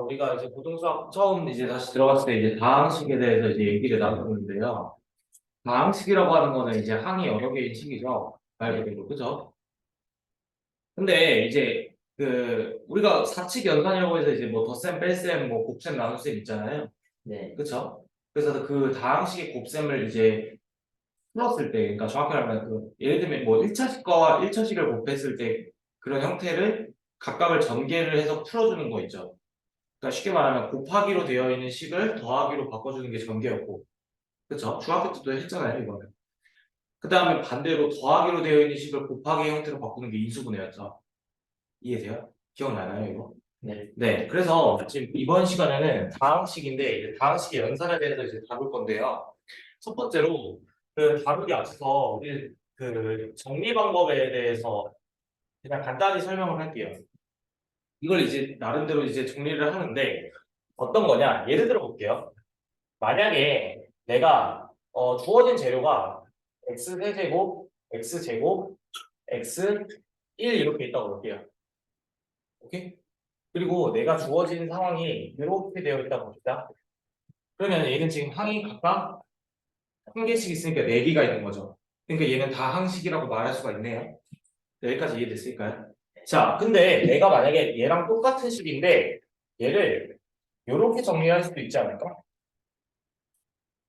우리가 이제 고등수학 처음 이제 다시 들어갔을 때 이제 다항식에 대해서 이제 얘기를 나누는데요. 다항식이라고 하는 거는 이제 항이 여러 개의 식이죠. 말 그대로 그죠? 근데 이제 그 우리가 사칙 연산이라고 해서 이제 뭐 덧셈, 뺄셈, 뭐 곱셈, 나눗셈 있잖아요. 네, 그쵸? 그래서 그 다항식의 곱셈을 이제 풀었을 때, 그러니까 정확히 말하면 그 예를 들면 뭐 1차식과 1차식을 곱했을 때 그런 형태를 각각을 전개를 해서 풀어주는 거 있죠. 그러니까 쉽게 말하면 곱하기로 되어 있는 식을 더하기로 바꿔주는 게 전개였고, 그쵸? 중학교 때도 했잖아요, 이거는. 그 다음에 반대로 더하기로 되어 있는 식을 곱하기 형태로 바꾸는 게 인수분해였죠. 이해돼요? 기억나나요, 이거? 네, 네, 그래서 지금 이번 시간에는 다항식인데, 이제 다항식의 연산에 대해서 이제 다룰 건데요. 첫 번째로, 그 다루기 앞서서 우리 그 정리 방법에 대해서 그냥 간단히 설명을 할게요. 이걸 이제 나름대로 이제 정리를 하는데, 어떤 거냐? 예를 들어 볼게요. 만약에 내가 주어진 재료가 x 세제곱, x 제곱, x 1 이렇게 있다고 볼게요. 오케이? 그리고 내가 주어진 상황이 이렇게 되어 있다고 봅시다. 그러면 얘는 지금 항이 각각 한 개씩 있으니까 네 개가 있는 거죠. 그러니까 얘는 다 항식이라고 말할 수가 있네요. 여기까지 이해됐을까요? 자, 근데 내가 만약에 얘랑 똑같은 식인데 얘를 이렇게 정리할 수도 있지 않을까?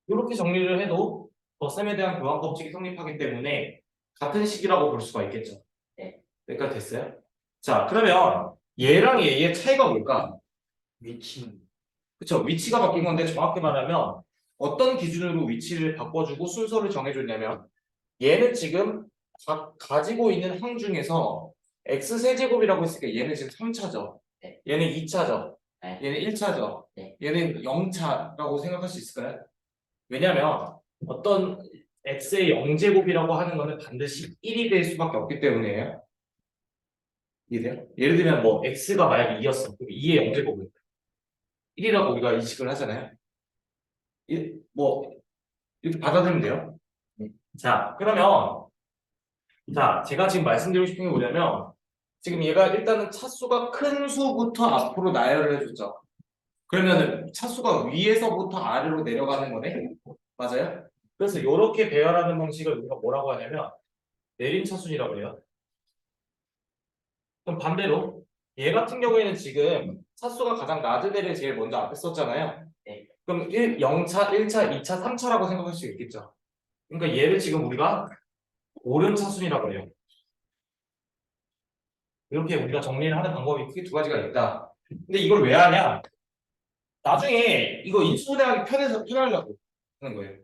이렇게 정리를 해도 덧셈에 대한 교환 법칙이 성립하기 때문에 같은 식이라고 볼 수가 있겠죠. 네. 여기까지 됐어요? 자, 그러면 얘랑 얘의 차이가 뭘까? 위치, 그쵸? 위치가 바뀐 건데 정확히 말하면 어떤 기준으로 위치를 바꿔주고 순서를 정해줬냐면 얘는 지금 가지고 있는 항 중에서 x세제곱이라고 했으니까 얘는 지금 3차죠. 네. 얘는 2차죠. 네, 얘는 1차죠. 네, 얘는 0차라고 생각할 수 있을까요? 왜냐면 어떤 x의 0제곱이라고 하는 거는 반드시 1이 될 수밖에 없기 때문이에요. 이해돼요? 예를 들면 뭐 x가 만약에 2였어. 그럼 2의 0제곱은 1이라고 우리가 인식을 하잖아요. 뭐 이렇게 받아들이면 돼요. 네, 자, 그러면 자, 제가 지금 말씀드리고 싶은 게 뭐냐면 지금 얘가 일단은 차수가 큰 수부터 앞으로 나열을 해줬죠. 그러면은 차수가 위에서부터 아래로 내려가는 거네. 맞아요? 그래서 이렇게 배열하는 방식을 우리가 뭐라고 하냐면 내림차순이라고 해요. 그럼 반대로 얘 같은 경우에는 지금 차수가 가장 낮은 애를 제일 먼저 앞에 썼잖아요. 네, 그럼 0차, 1차, 2차, 3차라고 생각할 수 있겠죠. 그러니까 얘를 지금 우리가 오름차순이라고 해요. 이렇게 우리가 정리를 하는 방법이 크게 두 가지가 있다. 근데 이걸 왜 하냐? 나중에 이거 인수분해하기 편하려고 하는 거예요.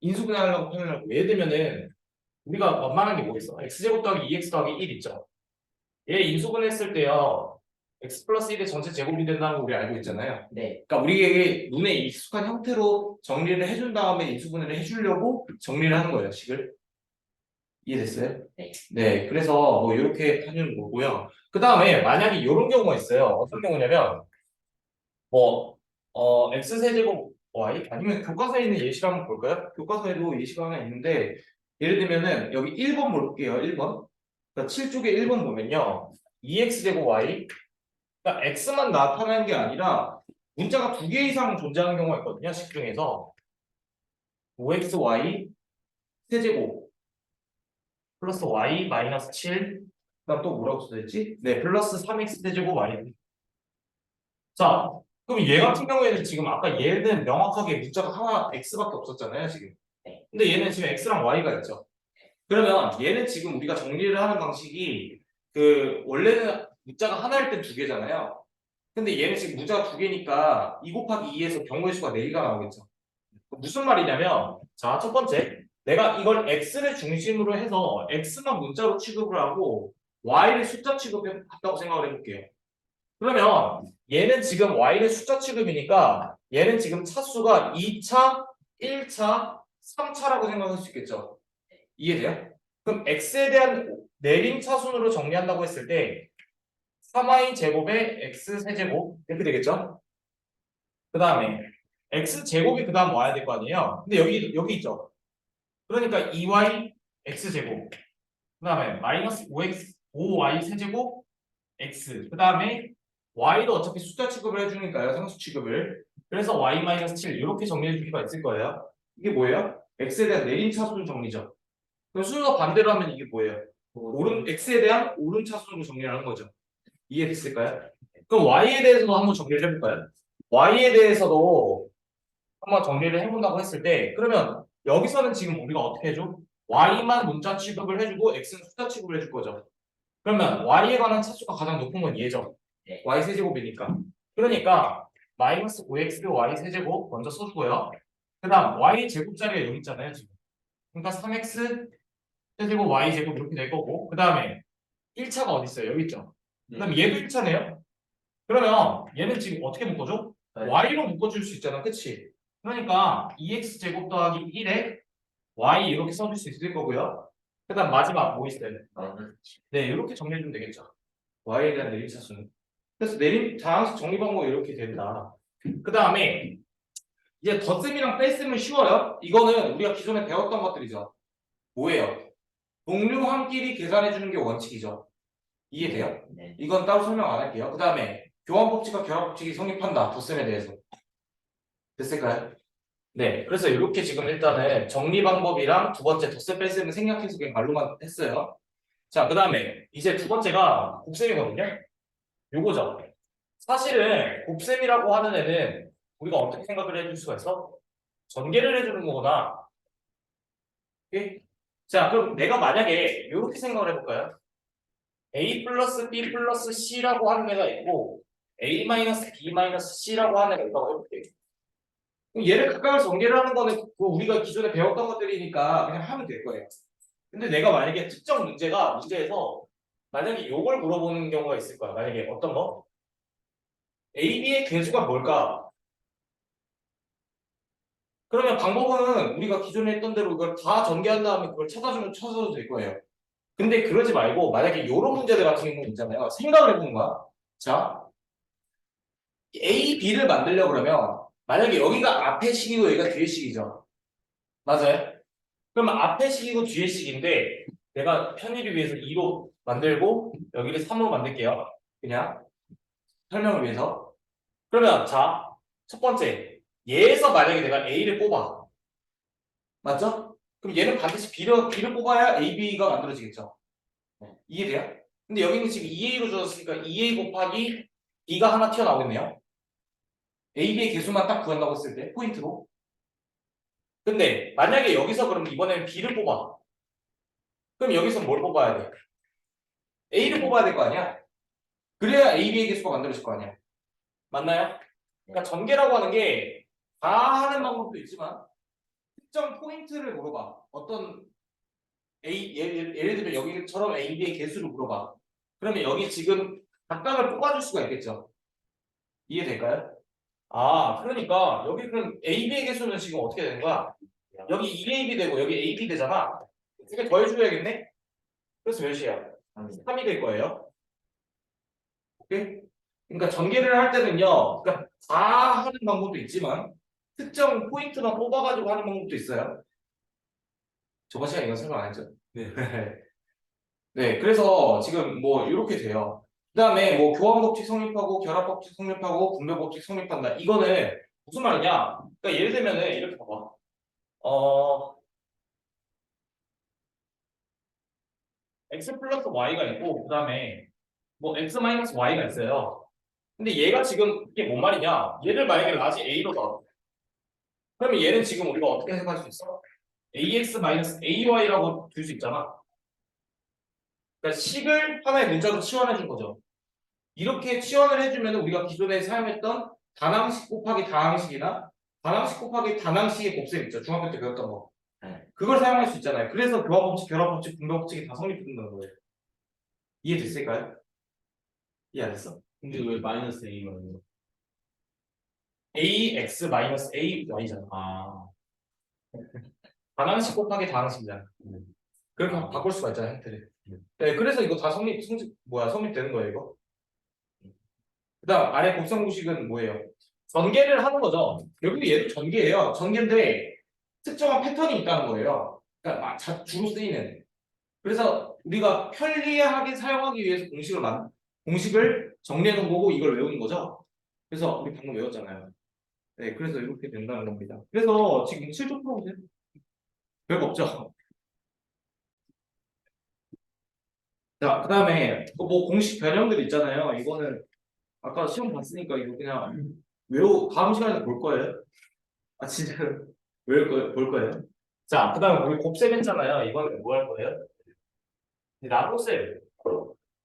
인수분해하려고 편하려고. 예를 들면은 우리가 만만한 게 뭐 있어? x제곱 더하기 2x 더하기 1 있죠. 얘 인수분해했을 때요. x 플러스 1의 전체 제곱이 된다는 거 우리 알고 있잖아요. 네, 그러니까 우리에게 눈에 익숙한 형태로 정리를 해준 다음에 인수분해를 해주려고 정리를 하는 거예요, 식을. 이해됐어요? 네, 네, 그래서 뭐 이렇게 하는 거고요. 그 다음에 만약에 이런 경우가 있어요. 어떤 경우냐면 뭐 x 세제곱 y 아니면 교과서에 있는 예시를 한번 볼까요? 교과서에도 예시가 하나 있는데 예를 들면은 여기 1번 볼게요. 1번. 그러니까 7쪽에 1번 보면요. 2x 제곱 y 그러니까 x만 나타나는 게 아니라 문자가 두 개 이상 존재하는 경우가 있거든요. 식 중에서 5xy 세제곱 플러스 y 마이너스 7 그다음 또 뭐라고 써졌지? 네, 플러스 3x 세제곱 y 자, 그럼 얘 같은 경우에는 지금 아까 얘는 명확하게 문자가 하나 x밖에 없었잖아요, 지금. 네, 근데 얘는 지금 x랑 y가 있죠. 그러면 얘는 지금 우리가 정리를 하는 방식이 그 원래는 문자가 하나일 땐 두 개잖아요. 근데 얘는 지금 문자가 두 개니까 2 곱하기 2에서 경우의 수가 4개가 나오겠죠. 무슨 말이냐면 자, 첫 번째 내가 이걸 x를 중심으로 해서 x만 문자로 취급을 하고 y를 숫자 취급했다고 생각을 해볼게요. 그러면 얘는 지금 y는 숫자 취급이니까 얘는 지금 차수가 2차, 1차, 3차라고 생각할 수 있겠죠. 이해돼요? 그럼 x에 대한 내림 차순으로 정리한다고 했을 때 3y 제곱에 x 세제곱 이렇게 되겠죠? 그 다음에 x 제곱이 그 다음 와야 될 거 아니에요? 근데 여기 있죠? 그러니까 2y x 제곱 그 다음에 마이너스 5y 세제곱 x 그 다음에 y도 어차피 숫자 취급을 해주니까요. 상수 취급을. 그래서 y-7 이렇게 정리해 줄 수가 있을 거예요. 이게 뭐예요? x에 대한 내림차순 정리죠. 그럼 순서 반대로 하면 이게 뭐예요? x에 대한 오름차순으로 정리를 하는 거죠. 이해됐을까요? 그럼 y에 대해서도 한번 정리를 해볼까요? y에 대해서도 한번 정리를 해본다고 했을 때 그러면 여기서는 지금 우리가 어떻게 해줘? y만 문자 취급을 해주고 x는 숫자 취급을 해줄 거죠. 그러면 y에 관한 차수가 가장 높은 건 얘죠. y 세제곱이니까. 그러니까 마이너스 5x y 세제곱 먼저 써주고요. 그 다음 y 제곱 자리가 여기 있잖아요 지금. 그러니까 3x 세제곱 y 제곱 이렇게 될 거고 그 다음에 1차가 어디 있어요? 여기 있죠. 그 다음에 얘도 1차네요. 그러면 얘는 지금 어떻게 묶어줘? y로 묶어줄 수 있잖아. 그치? 그러니까 2x 제곱 더하기 1에 y 이렇게 써줄 수 있을 거고요. 그 다음 마지막 뭐 있어요? 네, 이렇게 정리해주면 되겠죠. y에 대한 내림차수는. 그래서 내림 다항식 정리 방법이 이렇게 된다. 그 다음에 이제 덧셈이랑 뺄셈은 쉬워요. 이거는 우리가 기존에 배웠던 것들이죠. 뭐예요? 동료함끼리 계산해주는 게 원칙이죠. 이해돼요? 네. 이건 따로 설명 안 할게요. 그 다음에 교환법칙과 결합법칙이 성립한다. 덧셈에 대해서. 됐을까요? 네. 그래서 이렇게 지금 일단은 정리 방법이랑 두 번째 덧셈 뺄셈은 생략해서 그냥 말로만 했어요. 자, 그 다음에 이제 두 번째가 곱셈이거든요. 요거죠. 사실은 곱셈이라고 하는 애는 우리가 어떻게 생각을 해줄 수가 있어? 전개를 해주는 거구나. 오케이? 자, 그럼 내가 만약에 이렇게 생각을 해볼까요? A 플러스 B 플러스 C라고 하는 애가 있고 A 마이너스 B 마이너스 C라고 하는 애가 있다고 해볼게요. 그럼 얘를 각각을 전개를 하는 거는 그 우리가 기존에 배웠던 것들이니까 그냥 하면 될 거예요. 근데 내가 만약에 특정 문제에서 만약에 요걸 물어보는 경우가 있을 거야. 만약에 어떤 거? A, B의 개수가 뭘까? 그러면 방법은 우리가 기존에 했던 대로 이걸 다 전개한 다음에 그걸 찾아주면 찾아도 될 거예요. 근데 그러지 말고 만약에 이런 문제들 같은 경우 있잖아요. 생각을 해보는 거야. 자, A, B를 만들려고 그러면 만약에 여기가 앞에 식이고 여기가 뒤에 식이죠. 맞아요? 그러면 앞에 식이고 뒤에 식인데 내가 편의를 위해서 2로 만들고 여기를 3으로 만들게요. 그냥 설명을 위해서. 그러면 자, 첫 번째 얘에서 만약에 내가 A를 뽑아. 맞죠? 그럼 얘는 반드시 B를 뽑아야 A, B가 만들어지겠죠. 이해돼요? 근데 여기는 지금 2A로 주었으니까 2A 곱하기 B가 하나 튀어나오겠네요. A, B의 개수만 딱 구한다고 했을 때 포인트로. 근데 만약에 여기서 그럼 이번에는 B를 뽑아. 그럼 여기서 뭘 뽑아야 돼? A를 뽑아야 될 거 아니야? 그래야 A, B의 개수가 만들어질 거 아니야. 맞나요? 그러니까 전개라고 하는 게 다 하는 방법도 있지만 특정 포인트를 물어봐. 어떤 예를 들면 여기처럼 A, B의 개수를 물어봐. 그러면 여기 지금 각각을 뽑아줄 수가 있겠죠. 이해될까요? 아, 그러니까 여기 그럼 A, B의 개수는 지금 어떻게 되는 거야? 여기 2AB 되고 여기 AB 되잖아. 두 개 더해줘야겠네? 그래서 몇이야? 3이 될 거예요. 오케이? 그러니까 전개를 할 때는요. 그러니까 다 하는 방법도 있지만 특정 포인트만 뽑아가지고 하는 방법도 있어요. 저번 시간에 이거 설명 안 했죠? 네. 네, 그래서 지금 뭐 이렇게 돼요. 그 다음에 뭐 교환법칙 성립하고 결합법칙 성립하고 분배법칙 성립한다. 이거는 무슨 말이냐? 그러니까 예를 들면은 이렇게 봐봐. x 플러스 y가 있고 그 다음에 뭐 x 마이너스 y가 있어요. 근데 얘가 지금 이게 뭔 말이냐? 얘를 만약에 라지 a로 더 그러면 얘는 지금 우리가 어떻게 해석할 수 있어? ax 마이너스 ay라고 둘 수 있잖아. 그러니까 식을 하나의 문자로 치환해 준 거죠. 이렇게 치환을 해주면 우리가 기존에 사용했던 단항식 곱하기 다항식이나 단항식 곱하기 단항식의 곱셈 있죠. 중학교 때 배웠던 거. 그걸 사용할 수 있잖아요. 그래서 교합법칙, 결합법칙, 분배법칙이 다 성립된다는 거예요. 이해됐을까요? 이해 안 했어? 근데 왜 마이너스 A가 있는 거? ax 마이너스 ay잖아. 아, 단항식 곱하기 다항식이잖아. 그렇게 바꿀 수가 있잖아, 형태를. 네, 그래서 이거 다 성립되는 거예요, 이거. 그 다음, 아래 곱셈공식은 뭐예요? 전개를 하는 거죠. 여기도 얘도 전개예요. 전개인데, 특정한 패턴이 있다는 거예요. 그러니까 주로 쓰이는. 그래서 우리가 편리하게 사용하기 위해서 공식을 공식을 정리해 놓은 거고 이걸 외우는 거죠. 그래서 우리 방금 외웠잖아요. 네, 그래서 이렇게 된다는 겁니다. 그래서 지금 7조 풀어보세요. 별거 없죠. 자, 그다음에 뭐 공식 변형들 있잖아요. 이거는 아까 시험 봤으니까 이거 그냥 다음 시간에 볼 거예요. 아 진짜로 외울 거예요? 볼 거예요? 자, 그다음에 우리 곱셈 했잖아요. 이번에 뭐 할 거예요? 나눗셈.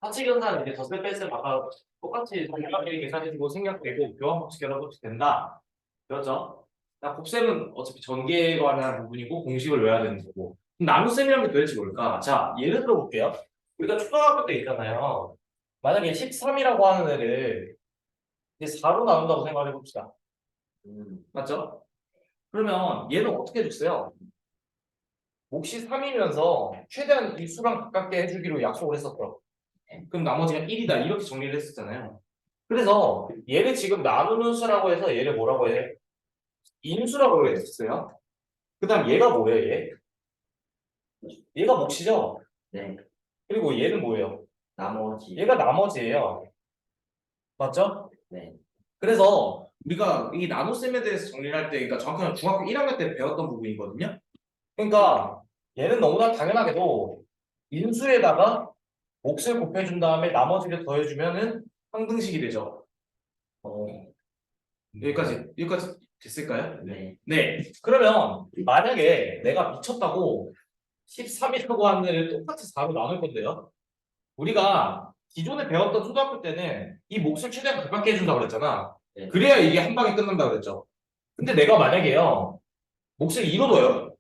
사칙연산 이제 덧셈 뺄셈 아까 똑같이 정답끼리 계산해주고 생략되고 교환법칙 결합법칙 된다. 그렇죠? 나 곱셈은 어차피 전개에 관한 부분이고 공식을 외워야 되는 거고. 그럼 나눗셈이란 게 도대체 뭘까? 자, 예를 들어 볼게요. 우리가 초등학교 때 있잖아요. 만약에 13이라고 하는 애를 이제 4로 나눈다고 생각을 해봅시다. 맞죠? 그러면 얘는 어떻게 해줬어요? 몫이 3이면서 최대한 이 수랑 가깝게 해주기로 약속을 했었더라고. 그럼 나머지가 1이다 이렇게 정리를 했었잖아요. 그래서 얘를 지금 나누는 수라고 해서 얘를 뭐라고 해? 인수라고 했었어요. 그 다음 얘가 뭐예요 얘? 얘가 몫이죠? 네. 그리고 얘는 뭐예요? 나머지. 얘가 나머지예요. 맞죠? 네. 그래서 우리가 이 나눗셈에 대해서 정리를 할 때, 그러니까 정확하게 중학교 1학년 때 배웠던 부분이거든요. 그러니까 얘는 너무나 당연하게도 인수에다가 몫을 곱해준 다음에 나머지를 더해주면은 항등식이 되죠. 여기까지 됐을까요? 네. 네. 그러면 만약에 내가 미쳤다고 13이라고 하는 애를 똑같이 4로 나눌 건데요. 우리가 기존에 배웠던 초등학교 때는 이 몫을 최대한 가깝게 해준다고 그랬잖아. 네. 그래야 이게 한 방에 끝난다고 그랬죠. 근데 내가 만약에요. 몫을 2로 둬요.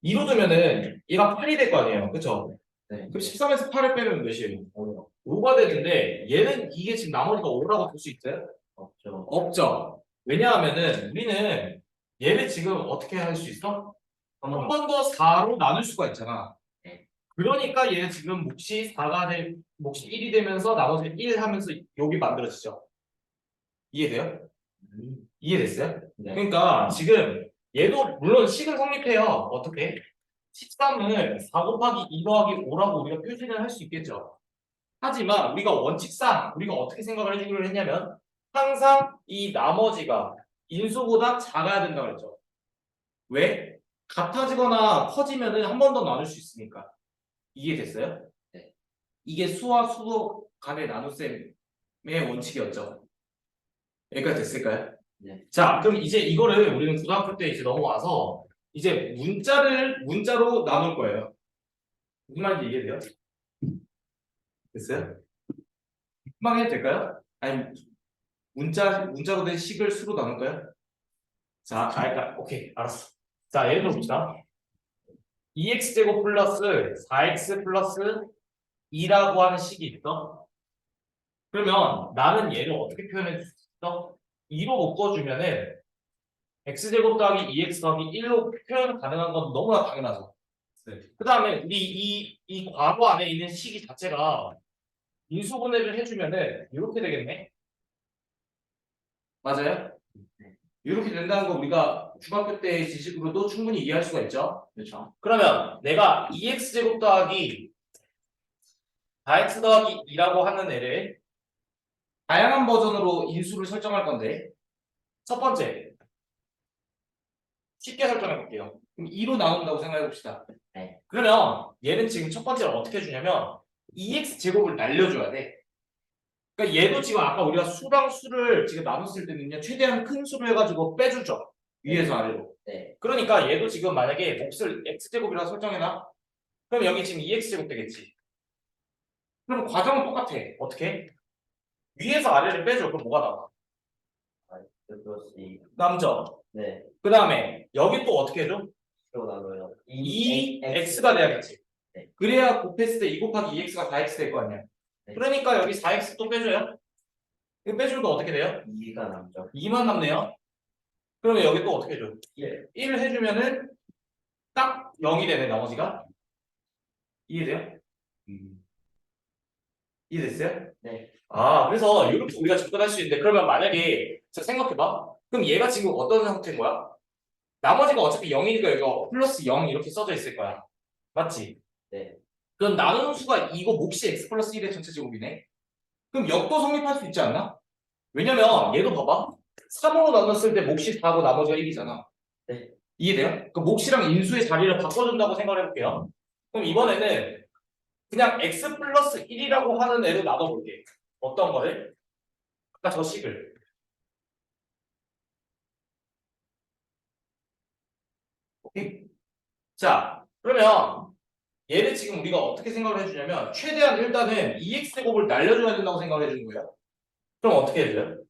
2로 두면은 얘가 8이 될 거 아니에요. 그쵸? 네. 그럼 13에서 8을 빼면 몇이에요? 5요. 5가 되는데 얘는 이게 지금 나머지가 5라고 볼 수 있어요? 없죠. 없죠. 왜냐하면은 우리는 얘를 지금 어떻게 할 수 있어? 한 번 더 4로 나눌 수가 있잖아. 네. 그러니까 얘는 지금 몫이 1이 되면서 나머지 1 하면서 여기 만들어지죠. 이해돼요? 이해됐어요? 네. 그러니까 지금 얘도 물론 식은 성립해요. 어떻게? 13을 4 곱하기 2 더하기 5라고 우리가 표시를 할 수 있겠죠. 하지만 우리가 원칙상 우리가 어떻게 생각을 해주기로 했냐면 항상 이 나머지가 인수보다 작아야 된다고 그랬죠. 왜? 같아지거나 커지면은 한 번 더 나눌 수 있으니까. 이해됐어요? 네. 이게 수와 수 간의 나눗셈의 원칙이었죠. 여기까지 됐을까요? 네. 자, 그럼 이제 이거를 우리는 고등학교 때 이제 넘어와서 이제 문자로 나눌 거예요. 무슨 말인지 이해돼요? 됐어요? 금방 해도 될까요? 아니 문자로 된 식을 수로 나눌까요? 자, 오케이, 알았어. 자, 예를 들어 봅시다. 2x제곱 플러스 4x 플러스 2라고 하는 식이 있어. 그러면 나는 얘를 어떻게 표현해 줄 수 있어? 2로 묶어주면은 x제곱 더하기 2x 더하기 1로 표현 가능한 건 너무나 당연하죠. 네. 그 다음에 우리 이 괄호 안에 있는 식이 자체가 인수분해를 해주면은 이렇게 되겠네. 맞아요? 이렇게 된다는 거 우리가 중학교 때 지식으로도 충분히 이해할 수가 있죠. 그렇죠. 그러면 내가 2x제곱 더하기 4x 더하기 2라고 하는 애를 다양한 버전으로 인수를 설정할 건데 첫 번째 쉽게 설정해 볼게요. 그럼 2로 나눈다고 생각해 봅시다. 네. 그러면 얘는 지금 첫 번째로 어떻게 해주냐면 2x제곱을 날려줘야 돼. 그러니까 얘도 지금 아까 우리가 수랑 수를 지금 나눴을 때는요 최대한 큰 수를 해가지고 빼주죠. 위에서 아래로. 네. 그러니까 얘도 지금 만약에 몫을 x제곱이라고 설정해놔. 그럼 여기 지금 2x제곱 되겠지. 그럼 과정은 똑같아. 어떻게? 위에서 아래를 빼줘. 그럼 뭐가 나와? 플러스 2. 남죠. 네. 그 다음에 여기 또 어떻게 해줘? 로 나눠요. 2x가 돼야겠지. 네. 그래야 곱했을 때 2 곱하기 2x가 4x 될 거 아니야. 네. 그러니까 여기 4x 또 빼줘요. 이거 빼주면 또 어떻게 돼요? 2가 남죠. 2만 남네요. 그러면 여기 또 어떻게 해줘? 1. 1 해주면은 딱 0이 되네 나머지가. 이해돼요? 이해됐어요? 네. 아 그래서 이렇게 우리가 접근할 수 있는데 그러면 만약에 자 생각해봐. 그럼 얘가 지금 어떤 형태인 거야? 나머지가 어차피 0이니까 여기가 플러스 0 이렇게 써져 있을 거야. 맞지? 네. 그럼 나누는 수가 이거 몫이 x 플러스 1의 전체 제곱이네. 그럼 역도 성립할 수 있지 않나? 왜냐면 얘도 봐봐. 3으로 나눴을 때 몫이 4고 나머지가 1이잖아. 네. 이해돼요? 그 몫이랑 인수의 자리를 바꿔준다고 생각을 해볼게요. 그럼 이번에는 그냥 x 플러스 1이라고 하는 애로 나눠볼게. 어떤 거를? 아까 저 식을. 오케이? 자, 그러면 얘를 지금 우리가 어떻게 생각을 해주냐면 최대한 일단은 2x제곱을 날려줘야 된다고 생각을 해주는 거예요. 그럼 어떻게 해줘요?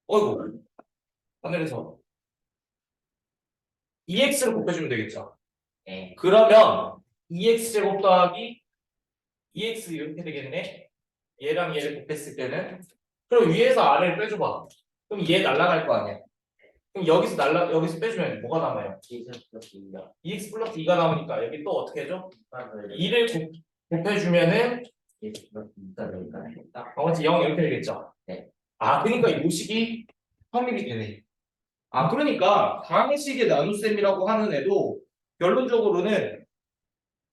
어이구, 하늘에서 2x를 곱해주면 되겠죠. 네. 그러면 2x제곱 더하기 2x 이렇게 되겠네. 얘랑 얘를 곱했을 때는 그럼 위에서 아래를 빼줘봐. 그럼 얘 날라갈 거 아니야. 그럼 여기서 빼주면 뭐가 남아요? 2x 플러스 2가 남으니까 여기 또 어떻게 해줘? 2를 곱해주면은 나머지 0 이렇게 되겠죠? 네. 아, 그러니까 이 식이 성립이 되네. 아, 그러니까 다항식의 나눗셈이라고 하는 애도 결론적으로는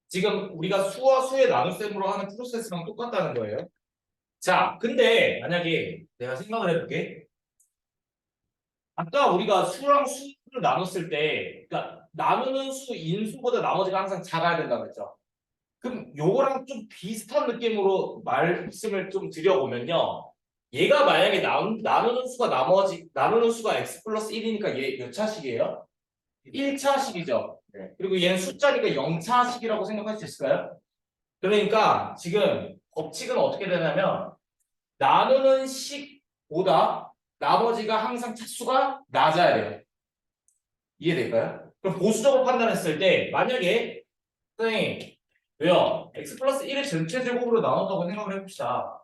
지금 우리가 수와 수의 나눗셈으로 하는 프로세스랑 똑같다는 거예요. 자, 근데 만약에 내가 생각을 해볼게. 아까 우리가 수랑 수를 나눴을 때, 그러니까 나누는 수 인수보다 나머지가 항상 작아야 된다고 했죠. 그럼 요거랑 좀 비슷한 느낌으로 말씀을 좀 드려보면요. 얘가 만약에 나누는 수가 나누는 수가 x 플러스 1이니까 얘 몇 차식이에요? 1차식이죠. 네. 그리고 얘는 숫자니까 0차식이라고 생각할 수 있을까요? 그러니까 지금 법칙은 어떻게 되냐면 나누는 식보다 나머지가 항상 차수가 낮아야 돼요. 이해될까요? 그럼 보수적으로 판단했을 때 만약에 선생님 왜요? x 플러스 1을 전체 제곱으로 나눴다고 생각을 해봅시다.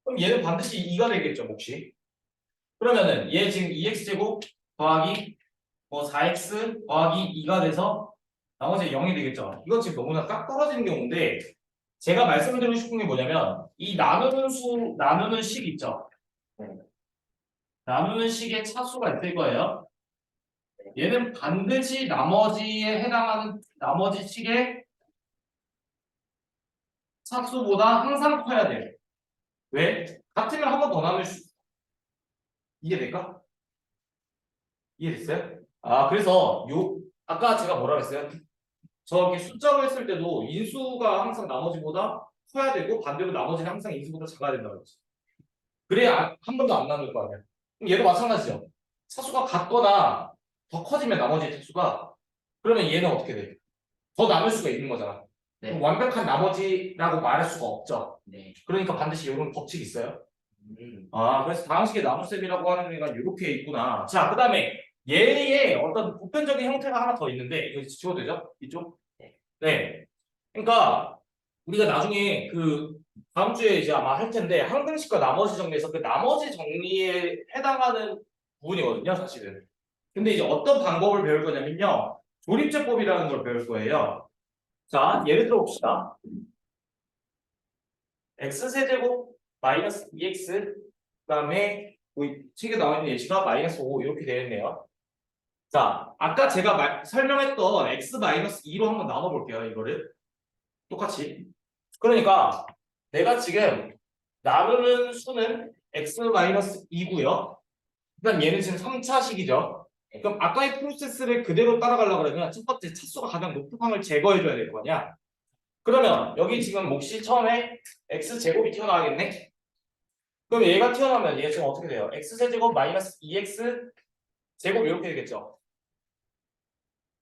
그럼 얘는 반드시 2가 되겠죠, 몫이. 그러면은 얘 지금 2x 제곱 더하기 뭐 4x 더하기 2가 돼서 나머지 0이 되겠죠. 이건 지금 너무나 딱 떨어지는 경우인데 제가 말씀드리고 싶은 게 뭐냐면 이 나누는 식 있죠. 나누는 식의 차수가 있을 거예요. 얘는 반드시 나머지에 해당하는 나머지 식의 차수보다 항상 커야 돼요. 왜? 같으면 한 번 더 나눌 수 있어. 이해될까? 이해됐어요? 아, 그래서 아까 제가 뭐라 그랬어요? 저렇게 숫자로 했을 때도 인수가 항상 나머지보다 커야 되고 반대로 나머지는 항상 인수보다 작아야 된다고 그랬지. 그래야 한 번도 안 나눌 거 아니야. 그럼 얘도 마찬가지죠. 차수가 같거나 더 커지면 나머지 차수가 그러면 얘는 어떻게 돼? 더 나눌 수가 있는 거잖아. 네. 그럼 완벽한 나머지라고 말할 수가 없죠. 네. 그러니까 반드시 이런 법칙이 있어요. 아, 그래서 다항식의 나눗셈이라고 하는 애가 이렇게 있구나. 자, 그 다음에 얘의 어떤 보편적인 형태가 하나 더 있는데 이거 지워도 되죠? 이쪽? 네. 그러니까 우리가 나중에 그 다음 주에 이제 아마 할 텐데 항등식과 나머지 정리에서 그 나머지 정리에 해당하는 부분이거든요, 사실은. 근데 이제 어떤 방법을 배울 거냐면요. 조립제법이라는 걸 배울 거예요. 자, 예를 들어 봅시다. x세제곱 마이너스 2x 그다음에 책에 나와 있는 예시가 마이너스 5 이렇게 되겠네요. 자, 아까 제가 설명했던 x 마이너스 2로 한번 나눠볼게요. 이거를 똑같이. 그러니까 내가 지금 나누는 수는 x 마이너스 2고요. 그다음 얘는 지금 3차식이죠. 그럼 아까의 프로세스를 그대로 따라가려고 그러면 첫 번째 차수가 가장 높은 항을 제거해줘야 될 거 아니야. 그러면 여기 지금 몫이 처음에 x 제곱이 튀어나와야겠네. 그럼 얘가 튀어나오면 얘 지금 어떻게 돼요? x 세제곱 마이너스 2x 제곱 이렇게 되겠죠.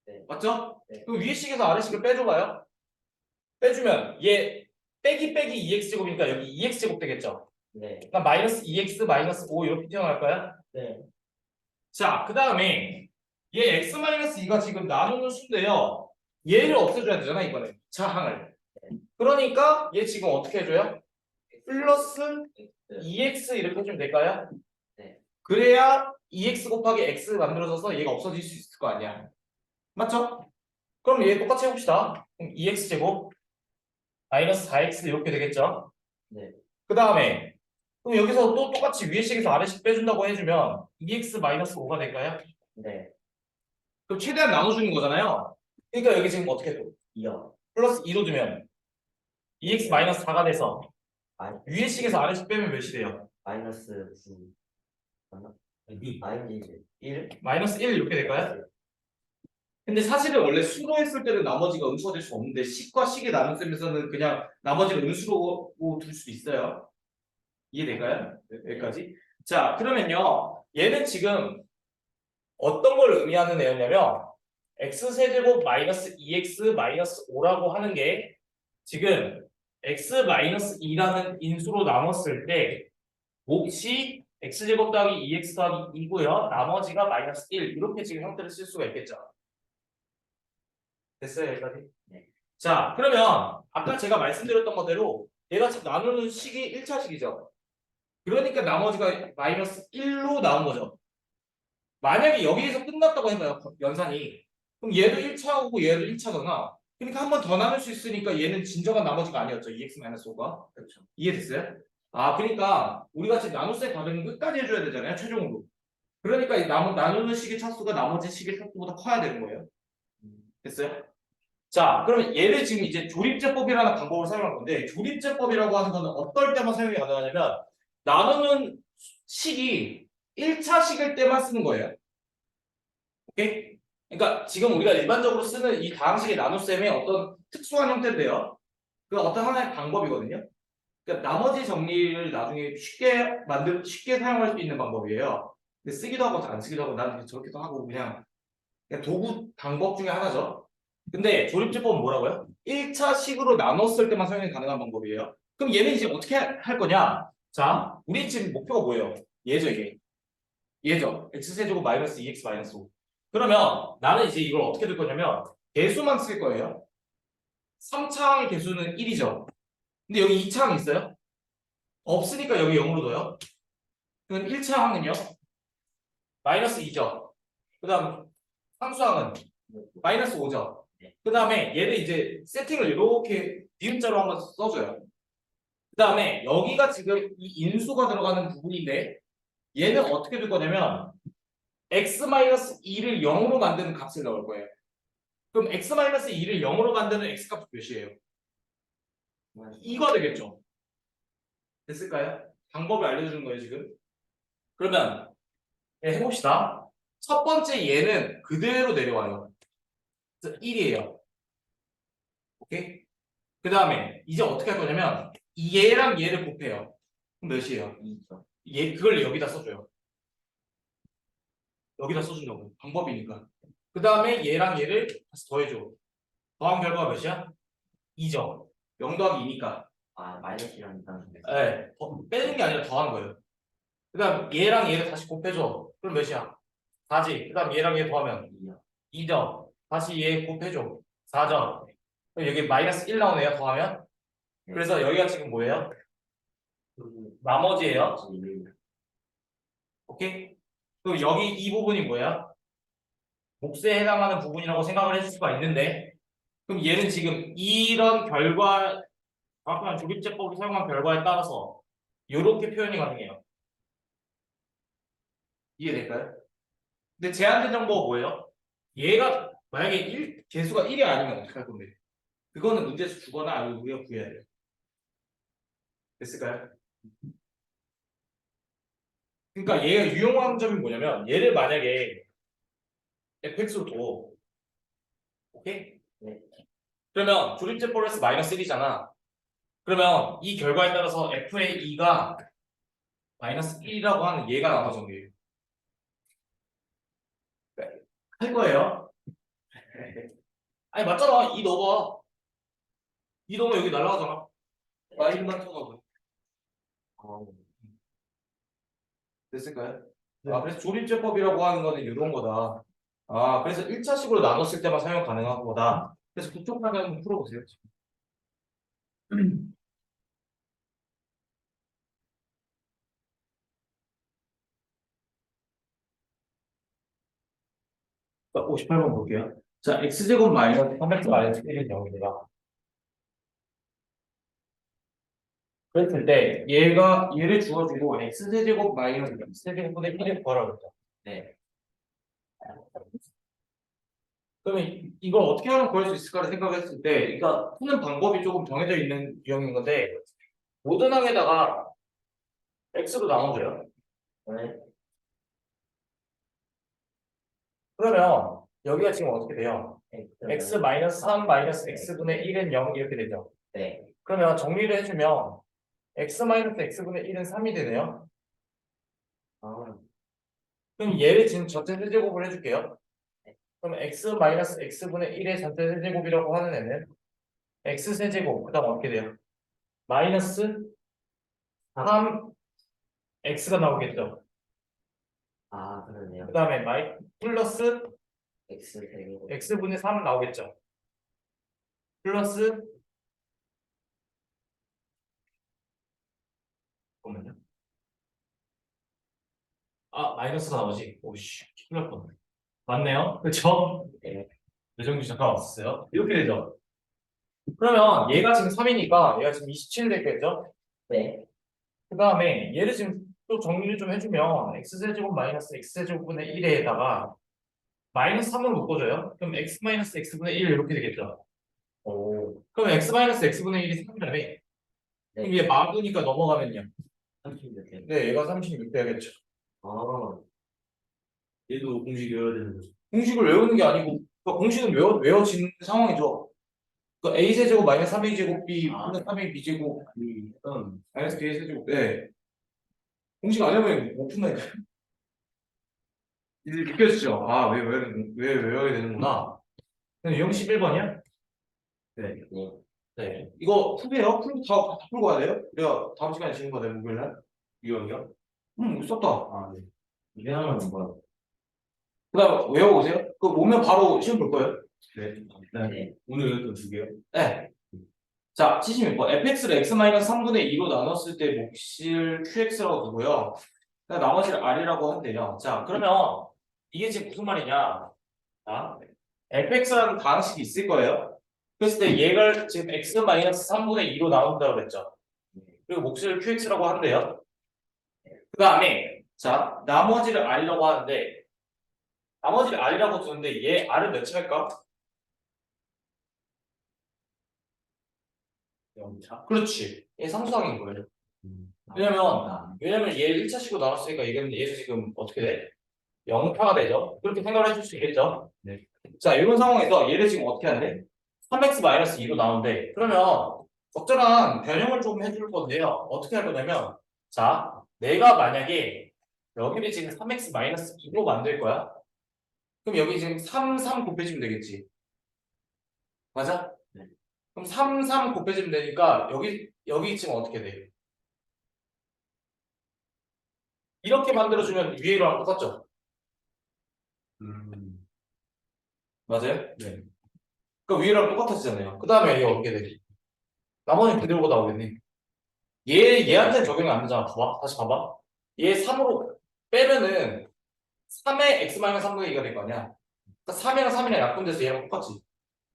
네. 맞죠? 네. 그럼 위에 식에서 아래 식을 빼줘봐요. 빼주면 얘 빼기 2x 제곱이니까 여기 2x 제곱 되겠죠. 네. 그러니까 마이너스 2x 마이너스 5 이렇게 튀어나갈까요? 네. 자, 그 다음에 얘 x 마이너스 2가 지금 나누는 수인데요. 얘를 없애줘야 되잖아 이번에 차항을. 그러니까 얘 지금 어떻게 해줘요? 플러스 2x 이렇게 해주면 될까요? 네. 그래야 2x 곱하기 x 만들어져서 얘가 없어질 수 있을 거 아니야. 맞죠? 그럼 얘 똑같이 해봅시다. 그럼 2x 제곱 마이너스 4x 이렇게 되겠죠? 네. 그 다음에 그럼 여기서 또 똑같이 위에 식에서 아래식 빼준다고 해주면 2x 마이너스 5가 될까요? 네. 그럼 최대한 나눠주는 거잖아요. 그러니까 여기 지금 어떻게 돼? 2요. 플러스 2로 두면 2x 마이너스 4가 돼서 마이, 위의 식에서 아래식 빼면 몇이 돼요? 마이너스 9 맞나? 마이너스 1 마이너스 1 이렇게 될까요? 근데 사실은 원래 수로 했을 때는 나머지가 음수가 될 수 없는데 식과 식의 나눗셈에서는 그냥 나머지를 음수로 둘 수도 있어요. 이해될까요? 여기까지. 자, 그러면요. 얘는 지금 어떤 걸 의미하는 애였냐면 x세제곱 마이너스 2x 마이너스 5라고 하는 게 지금 x 마이너스 2라는 인수로 나눴을 때 몫이 x제곱 더하기 2x 더하기 2고요. 나머지가 마이너스 1 이렇게 지금 형태를 쓸 수가 있겠죠. 됐어요, 여기까지? 네. 자, 그러면 아까 제가 말씀드렸던 거대로 얘가 지금 나누는 식이 1차식이죠. 그러니까 나머지가 마이너스 1로 나온 거죠. 만약에 여기에서 끝났다고 해봐요, 연산이. 그럼 얘도 1차고 얘도 1차잖아. 그러니까 한 번 더 나눌 수 있으니까 얘는 진정한 나머지가 아니었죠. 2x-5가. 그렇죠. 이해됐어요? 아, 그러니까 우리가 지금 나눗셈 가정은 끝까지 해줘야 되잖아요, 최종으로. 그러니까 이 나누는 식의 차수가 나머지 식의 차수보다 커야 되는 거예요. 됐어요? 자, 그러면 얘를 지금 이제 조립제법이라는 방법을 사용한 건데, 조립제법이라고 하는 거는 어떨 때만 사용이 가능하냐면, 나누는 식이 1차식일 때만 쓰는 거예요. 오케이? 그러니까 지금 우리가 일반적으로 쓰는 이 다항식의 나눗셈의 어떤 특수한 형태인데요. 그 어떤 하나의 방법이거든요. 그러니까 나머지 정리를 나중에 쉽게 사용할 수 있는 방법이에요. 근데 쓰기도 하고 안 쓰기도 하고 나는 저렇게도 하고 그냥 도구 방법 중에 하나죠. 근데 조립제법은 뭐라고요? 1차식으로 나눴을 때만 사용이 가능한 방법이에요. 그럼 얘는 이제 어떻게 할 거냐? 자, 우리 지금 목표가 뭐예요? 얘죠, 이게. 얘죠. x세제곱 마이너스 2x 마이너스 5. 그러면 나는 이제 이걸 어떻게 될 거냐면 개수만 쓸 거예요. 3차항의 개수는 1이죠. 근데 여기 2차항 있어요? 없으니까 여기 0으로 둬요. 그럼 1차항은요? 마이너스 2죠. 그 다음 상수항은 마이너스 5죠. 그 다음에 얘를 이제 세팅을 이렇게 니은자로 한번 써줘요. 그 다음에 여기가 지금 이 인수가 들어가는 부분인데 얘는 어떻게 될 거냐면 x-2를 0으로 만드는 값을 넣을 거예요. 그럼 x-2를 0으로 만드는 x값은 몇이에요? 이거 되겠죠. 됐을까요? 방법을 알려주는 거예요 지금. 그러면 해봅시다. 첫 번째 얘는 그대로 내려와요. 1이에요. 오케이? 그 다음에 이제 어떻게 할 거냐면 얘랑 얘를 곱해요. 그럼 몇이에요? 2죠. 얘 그걸 여기다 써줘요. 여기다 써준다고. 방법이니까. 그 다음에 얘랑 얘를 다시 더해줘. 더한 결과가 몇이야? 2죠. 0 더하기 2니까. 아, 마이너스 1이랑 일단 네. 빼는 게 아니라 더하는 거예요. 그 다음 얘랑 얘를 다시 곱해줘. 그럼 몇이야? 4지. 그 다음 얘랑 얘 더하면 2요. 2점. 다시 얘 곱해줘. 4점. 그럼 여기 마이너스 1 나오네요. 더하면. 그래서 여기가 지금 뭐예요? 나머지예요. 오케이? 그럼 여기 이 부분이 뭐야? 몫에 해당하는 부분이라고 생각을 해줄 수가 있는데 그럼 얘는 지금 이런 결과 정확한 조립제법을 사용한 결과에 따라서 이렇게 표현이 가능해요. 이해될까요? 근데 제한된 정보가 뭐예요? 얘가 만약에 개수가 1이 아니면 어떻게 할 건데? 그거는 문제에서 주거나 아니면 우리가 구해야 돼요. 됐을까요? 그러니까 얘가 유용한 점이 뭐냐면 얘를 만약에 fx로 둬. 오케이? 네. 그러면 조립제법을 해서 마이너스 1이잖아. 그러면 이 결과에 따라서 f의 2가 마이너스 1이라고 하는 얘가 나와 정리해요. 할 거예요. 아니 맞잖아. 2 넣어봐. 2 넣으면 여기 날라가잖아. 마이너스 쳐넣어. 됐을까요? 아, 그래서 조립제법이라고 하는 거는 이런 거다. 아, 그래서 1차식으로 나눴을 때만 사용 가능한 거다. 그래서 그쪽 방향 한번 풀어보세요. 지금. 58번 볼게요. 자, x제곱 마이너스 3x 마이너스 1은 0입니다. 그랬을 때 얘를 주어주고 x세제곱 마이너스 x세제곱분의 1을 구하라고 했죠. 네. 그러면 이걸 어떻게 하면 구할 수 있을까를 생각했을 때, 그러니까 푸는 방법이 조금 정해져 있는 유형인 건데, 모든 항에다가 x로 나눠줘요. 네. 그러면 여기가 지금 어떻게 돼요? x X는 마이너스 3 마이너스 x분의 1은 0 이렇게 되죠. 네. 그러면 정리를 해주면 x 마이너스 x분의 1은 3이 되네요. 아, 그럼 얘를 지금 전체 세제곱을 해줄게요. 그럼 x 마이너스 x분의 1의 전체 세제곱이라고 하는 애는 x 세제곱, 그 다음 어떻게 돼요? 마이너스 3 x가 나오겠죠. 그러네요. 그 다음에 플러스 X 제곱. x분의 3 나오겠죠. 플러스 잠깐만요. 마이너스가 나오지. 오씨, 큰일 날 뻔. 맞네요. 그쵸? 네. 예정지 잠깐 왔었어요. 이렇게 되죠. 그러면 얘가 지금 3이니까 얘가 지금 27 됐겠죠? 네. 그 다음에 얘를 지금 또 정리를 좀 해주면 x세제곱 마이너스 x세제곱분의 1에다가 마이너스 3을 묶어줘요. 그럼 x 마이너스 x분의 1 이렇게 되겠죠. 오. 그럼 x 마이너스 x분의 1이 3이라며. 그럼 네. 얘 막으니까 넘어가면요. 36개. 네, 얘가 36 돼야겠죠. 아, 얘도 공식 외워야 되는 거죠. 공식을 외우는 게 아니고 그러니까 공식은 외워진 상황이죠. 그 a 세제곱 마이너스 3a 제곱 b 플러스 3a b 제곱 마이너스 b 세제곱. 네. 공식 안 해보면 못 푼다니까요. 이제 느껴지죠? 왜 외워야 되는구나. 유형 11번이야? 네. 네. 네. 이거 푸세요? 다 풀고 가야 돼요? 그래야 다음 시간에 지는 거네, 목요일날. 유형이요? 이거 썼다. 네. 이거는 뭐야? 그 다음 외워보세요. 그거 오면 바로 시험 볼 거예요. 네. 네. 오늘 그 두 개요? 네. 자, 76번. fx를 x-3분의 2로 나눴을 때 몫을 qx라고 두고요. 그다음 나머지를 r이라고 한대요. 자, 그러면 이게 지금 무슨 말이냐? 자, fx라는 다항식이 있을 거예요. 그랬을 때 얘를 지금 x-3분의 2로 나눈다고 그랬죠. 그리고 몫을 qx라고 한대요. 그 다음에 자, 나머지를 r이라고 하는데 나머지를 r이라고 두는데 얘 r은 몇 차일까? 0차. 그렇지. 얘 상수항인 거예요. 왜냐면 얘를 1차식으로 나눴으니까 얘는 지금 어떻게 돼? 0차가 되죠. 그렇게 생각을 해줄 수 있겠죠. 네. 자, 이런 상황에서 얘를 지금 어떻게 하는데? 3x-2로 나오는데 그러면 적절한 변형을 좀 해줄 건데요. 어떻게 할 거냐면 자, 내가 만약에 여기를 지금 3x-2로 만들 거야. 그럼 여기 지금 3 곱해주면 되겠지. 맞아? 네. 그럼 3 곱해주면 되니까 여기 지금 어떻게 돼? 이렇게 만들어주면 위에랑 똑같죠? 맞아요? 네. 그러니까 위에랑 똑같아지잖아요. 그 다음에 이게 어떻게 돼? 나머지는 그대로가 나오겠네. 얘한테는 적용이 안 되잖아. 봐봐. 다시 봐봐. 얘 3으로 빼면은 3의 x-3분의 2가 될 거 아니야. 그러니까 3이랑 3이랑 약분돼서 얘랑 똑같지.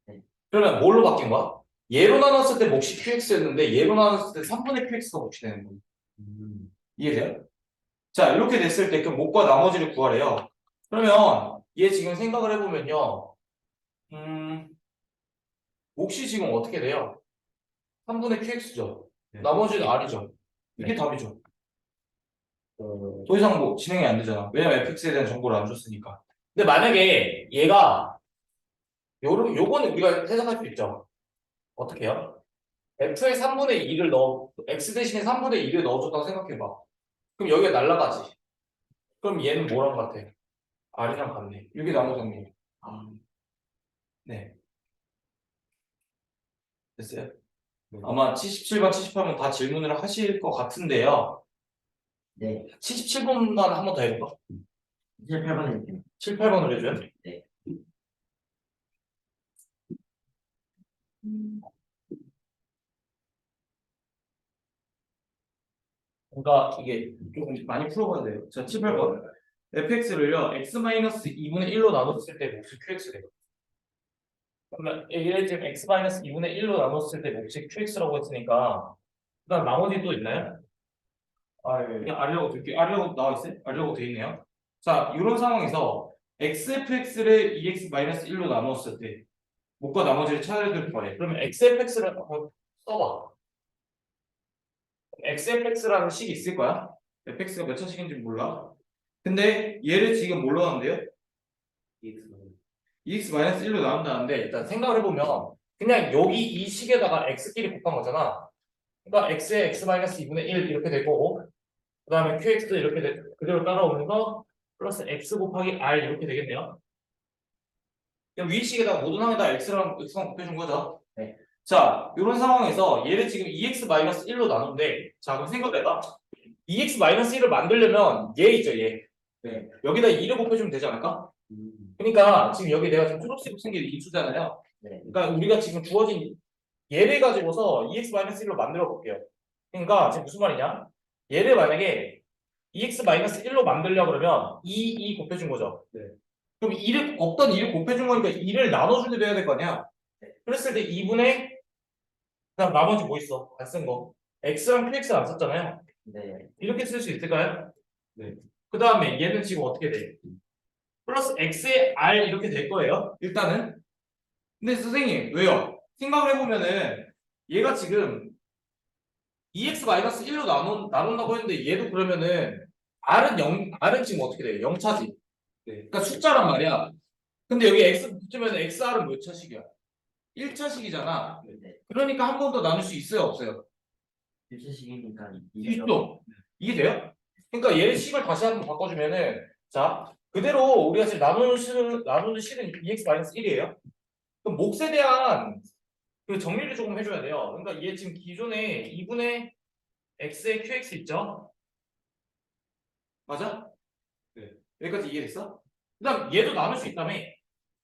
네. 그러면 뭘로 바뀐 거야? 얘로 나눴을 때 몫이 qx였는데 얘로 나눴을 때 3분의 qx가 몫이 되는 거야. 이해돼요? 자, 이렇게 됐을 때 그 몫과 나머지를 구하래요. 그러면 얘 지금 생각을 해보면요. 몫이 지금 어떻게 돼요? 3분의 qx죠. 나머지는 r이죠. 이게 답이죠. 더 이상 뭐 진행이 안 되잖아. 왜냐면 fx에 대한 정보를 안 줬으니까. 근데 만약에 얘가 요거는 우리가 해석할 수 있죠. 어떻게 해요? f의 3분의 2를 x 대신에 3분의 2를 넣어줬다고 생각해봐. 그럼 여기가 날라가지. 그럼 얘는 뭐랑 같아? r이랑 같네. 이게 나머지 정리. 네. 됐어요? 아마 77번, 78번 다 질문을 하실 것 같은데요. 네. 77번만 한 번 더 해볼까? 78번 해주세요. 7, 8번을 해줘요? 네. 그러니까 이게 조금 많이 풀어봐야 돼요. 자, 7, 8번. fx를요, x-2분의 1로 나눴을 때 몫이 qx 돼요. 그러면 얘를 지금 x-2분의 1로 나눴을 때 몫이 qx라고 했으니까 그 다음 나머지 또 있나요? 예. 그냥 R이라고 나와 있어요? R이라고 돼 있네요. 자, 이런 상황에서 xfx를 2x-1로 나누었을 때 목과 나머지를 차례대로 더해. 그러면 xfx를 한번 써봐. xfx라는 식이 있을 거야. fx가 몇 차식인지 몰라. 근데 얘를 지금 뭘로 나눈대요? 2x-1로 나눈다는데 일단 생각을 해보면 그냥 여기 이 식에다가 x끼리 곱한 거잖아. 그러니까 x에 x-2분의 1 이렇게 되고 그 다음에 qx도 이렇게 그대로 따라오는 거 플러스 x 곱하기 r 이렇게 되겠네요. 그럼 위 식에다가 모든 항에다 x랑 곱해준 거죠. 네. 자, 이런 상황에서 얘를 지금 2x-1로 나눈대. 자, 그럼 생각해봐. 2x-1을 만들려면 얘 있죠, 얘. 네. 여기다 2를 곱해주면 되지 않을까? 음. 그러니까 지금 여기 내가 지금 초록색 생긴 이 수잖아요. 네. 그러니까 우리가 지금 주어진 얘를 가지고서 2x-1로 만들어 볼게요. 그러니까 지금 무슨 말이냐? 얘를 만약에 2x-1로 만들려고 그러면 2 곱해준 거죠. 네. 그럼 2를 없던 2를 곱해준 거니까 2를 나눠주게 돼야 될 거 아니야? 그랬을 때 2분의 그다음 나머지 뭐 있어? 안 쓴 거. x랑 qx 안 썼잖아요. 네. 이렇게 쓸 수 있을까요? 네. 그 다음에 얘는 지금 어떻게 돼? 플러스 x의 r 이렇게 될 거예요. 일단은. 근데 선생님 왜요? 생각을 해보면은 얘가 지금 2x-1로 나눈다고 했는데 얘도 그러면은 r은 지금 어떻게 돼요? 0차지. 네. 그러니까 숫자란 말이야. 근데 여기 x 붙으면 xr은 몇 차식이야? 1차식이잖아. 네. 그러니까 한 번 더 나눌 수 있어요, 없어요? 1차식이니까 있죠. 이게 돼요? 그러니까 얘를 식을 다시 한번 바꿔주면은 자 그대로 우리가 지금 나누는 식은 2x-1이에요. 그럼 몫에 대한 그 정리를 조금 해줘야 돼요. 그러니까 얘 지금 기존에 2분의 x의 qx 있죠? 맞아? 네. 여기까지 이해됐어? 그다음 얘도 나눌 수 있다며?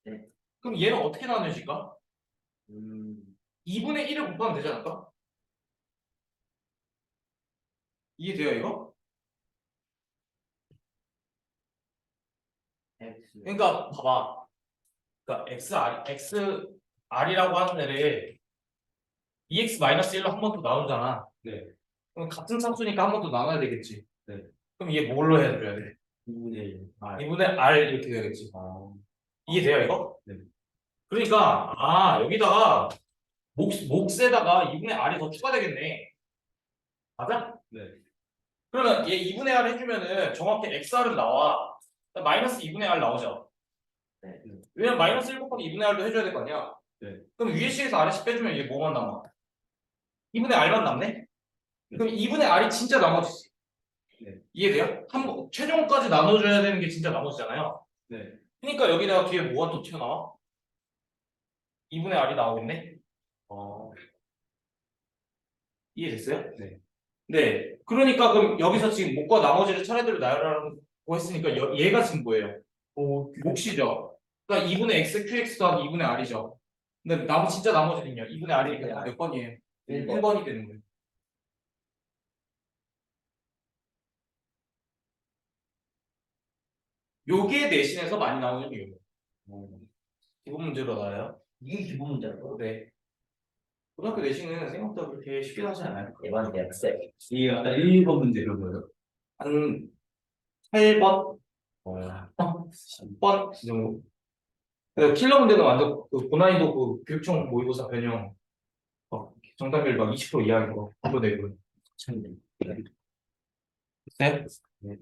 네. 그럼 얘는 어떻게 나누어질까? 음. 2분의 1을 곱하면 되지 않을까? 이해돼요 이거? X. 그러니까 봐봐. 그러니까 xr이라고 하는 애를 2x-1로 한 번 더 나누잖아. 네. 그럼 같은 참수니까 한 번 더 나눠야 되겠지. 네. 그럼 얘 뭘로 해줘야 돼? 2분의 1. 2분의 r 이렇게 돼야겠지. 이해돼요 이거? 네. 그러니까 여기다가 몫에다가 2분의 r이 더 추가되겠네. 맞아? 네. 그러면 얘 2분의 r 해주면은 정확히 xr은 나와. 마이너스 2분의 r 나오죠. 네. 왜냐면 마이너스 1 곱하기 2분의 r도 해줘야 될 거 아니야. 네. 그럼 위에 식에서 아래식 빼주면 얘 뭐만 남아? 2분의 r만 남네? 그럼 2분의 r이 진짜 나머지지. 네. 이해돼요? 최종까지 나눠줘야 되는 게 진짜 나머지잖아요. 네. 그러니까 여기다가 뒤에 뭐가 또 튀어나와? 2분의 r이 나오겠네? 이해됐어요? 네. 네. 그러니까 그럼 여기서 지금 몫과 나머지를 차례대로 나열하라고 했으니까 얘가 지금 뭐예요? 몫이죠. 그러니까 2분의 x qx 더하기 2분의 r이죠. 근데 진짜 나머지는요. 2분의 r이 그냥 몇 번이에요? 1번이 되는 거예요. 요게 내신에서 많이 나오는 이유. 기본 문제로 나와요. 이게 기본 문제라고? 네. 고등학교 내신은 생각보다 그렇게 쉽게 하지 않아요. 대반 대학생. 이게 아까 1번 문제 이런 거예요? 한 8번? 10번? 이 정도. 근데 킬러 문제는 완전 그 고난이도 그 교육청 모의고사 변형 정답률 막 20% 이하인 거 그거 내고 참. 됐어요? 네.